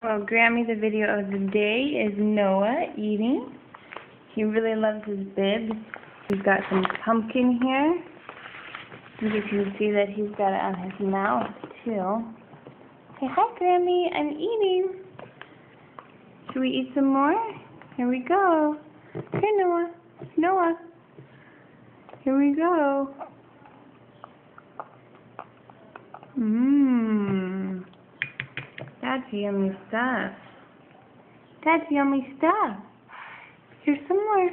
Well, Grammy, the video of the day is Noah eating. He really loves his bib. He's got some pumpkin here. I think if you see that he's got it on his mouth, too. Say, hi, Grammy, I'm eating. Should we eat some more? Here we go. Here, Noah. Noah. Here we go. Mmm. That's yummy stuff. That's yummy stuff. Here's some more.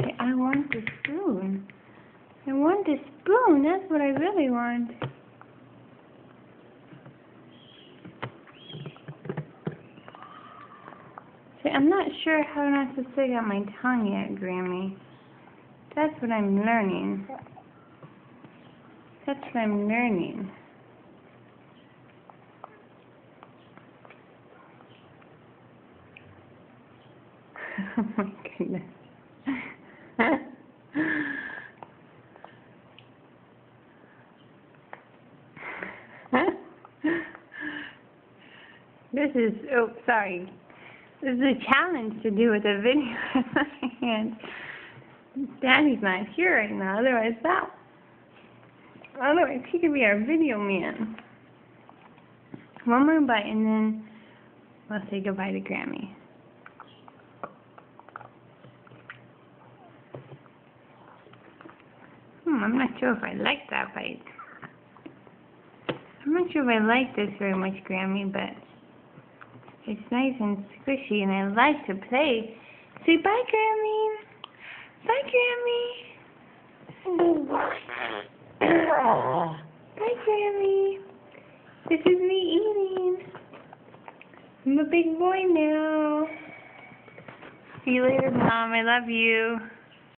Okay, I want the spoon. I want the spoon. That's what I really want. See, I'm not sure how not to stick out my tongue yet, Grammy. That's what I'm learning. That's what I'm learning. Oh my goodness. This is, oh, sorry. This is a challenge to do with a video in my hand. Daddy's not here right now, otherwise he could be our video man. One more bite and then we'll say goodbye to Grammy. I'm not sure if I like that bite. I'm not sure if I like this very much, Grammy, but it's nice and squishy and I like to play. Say bye, Grammy. Bye, Grammy. Bye, Grammy. This is me eating. I'm a big boy now. See you later, Mom. I love you.